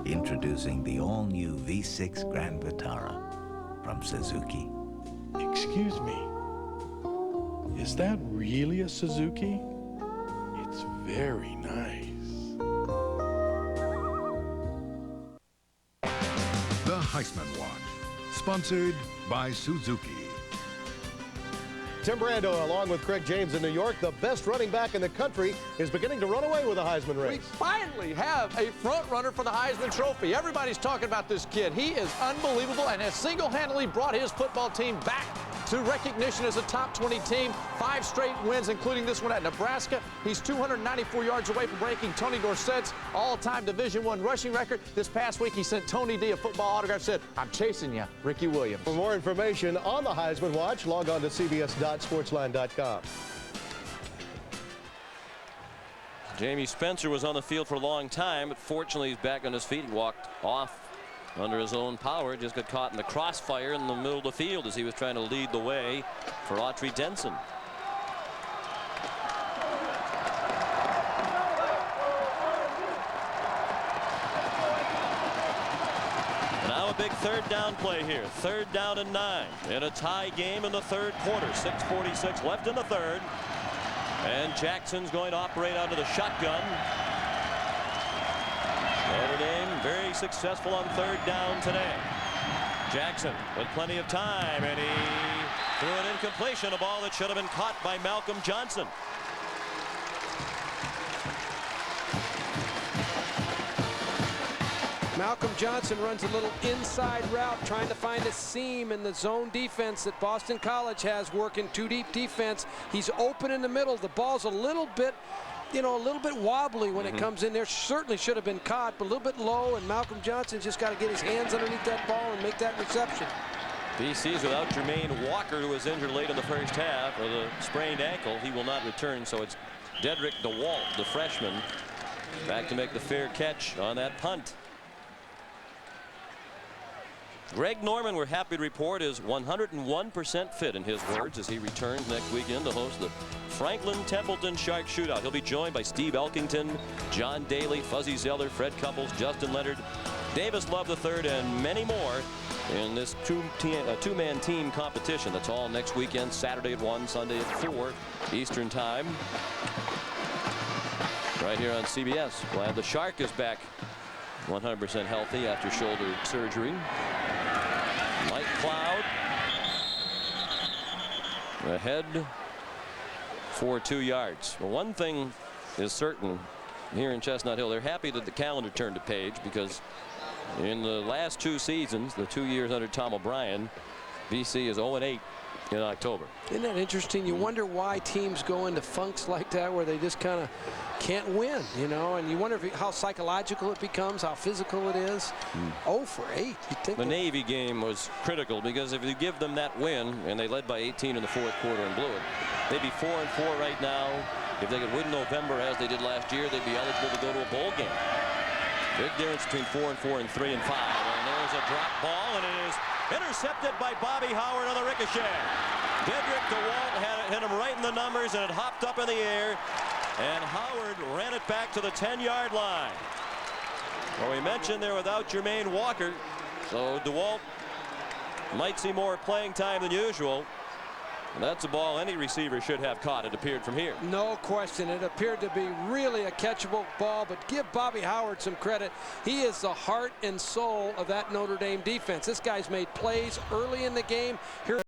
Introducing the all-new V6 Grand Vitara from Suzuki. Excuse me, is that really a Suzuki? It's very nice. The Heisman Watch, sponsored by Suzuki. Tim Brando, along with Craig James in New York, the best running back in the country, is beginning to run away with the Heisman race. We finally have a front runner for the Heisman Trophy. Everybody's talking about this kid. He is unbelievable and has single-handedly brought his football team back to recognition as a top 20 team. 5 straight wins, including this one at Nebraska. He's 294 yards away from breaking Tony Dorsett's all-time Division I rushing record. This past week, he sent Tony D a football autograph, said, "I'm chasing you, Ricky Williams." For more information on the Heisman Watch, log on to cbs.sportsline.com. Jamie Spencer was on the field for a long time, but fortunately he's back on his feet. He walked off under his own power, just got caught in the crossfire in the middle of the field as he was trying to lead the way for Autry Denson. Now a big third down play here. 3rd down and 9 in a tie game in the third quarter. 6:46 left in the third. And Jackson's going to operate out of the shotgun. Notre Dame very successful on 3rd down today. Jackson with plenty of time, and he threw an incompletion, a ball that should have been caught by Malcolm Johnson. Malcolm Johnson runs a little inside route, trying to find a seam in the zone defense that Boston College has working 2-deep defense. He's open in the middle. The ball's a little bit, a little bit wobbly when it comes in there. Certainly should have been caught, but a little bit low, and Malcolm Johnson's just got to get his hands underneath that ball and make that reception. BC's without Jermaine Walker, who was injured late in the first half with a sprained ankle. He will not return, so it's Dedrick DeWalt, the freshman, back to make the fair catch on that punt. Greg Norman, we're happy to report, is 101% fit in his words as he returns next weekend to host the Franklin Templeton Shark Shootout. He'll be joined by Steve Elkington, John Daly, Fuzzy Zeller, Fred Couples, Justin Leonard, Davis Love III, and many more in this two-man team competition. That's all next weekend, Saturday at 1, Sunday at 4 Eastern Time. Right here on CBS. Glad the Shark is back 100% healthy after shoulder surgery. Mike Cloud ahead for 2 yards. Well, one thing is certain here in Chestnut Hill. They're happy that the calendar turned a page, because in the last 2 seasons, the 2 years under Tom O'Brien, BC is 0-8 in October. Isn't that interesting? You wonder why teams go into funks like that, where they just kind of can't win, you know, and you wonder how psychological it becomes, how physical it is. 0 for 8. You think the Navy game was critical, because if you give them that win, and they led by 18 in the 4th quarter and blew it, they'd be 4-4 right now. If they could win November as they did last year, they'd be eligible to go to a bowl game. Big difference between 4-4 and 3-5. And there's a drop ball, and it is intercepted by Bobby Howard on the ricochet. Dedrick DeWalt hit him right in the numbers, and it hopped up in the air, and Howard ran it back to the 10-yard line. Well, we mentioned they're without Jermaine Walker, so DeWalt might see more playing time than usual. And that's a ball any receiver should have caught. It appeared from here. No question. It appeared to be really a catchable ball, but give Bobby Howard some credit. He is the heart and soul of that Notre Dame defense. This guy's made plays early in the game. Here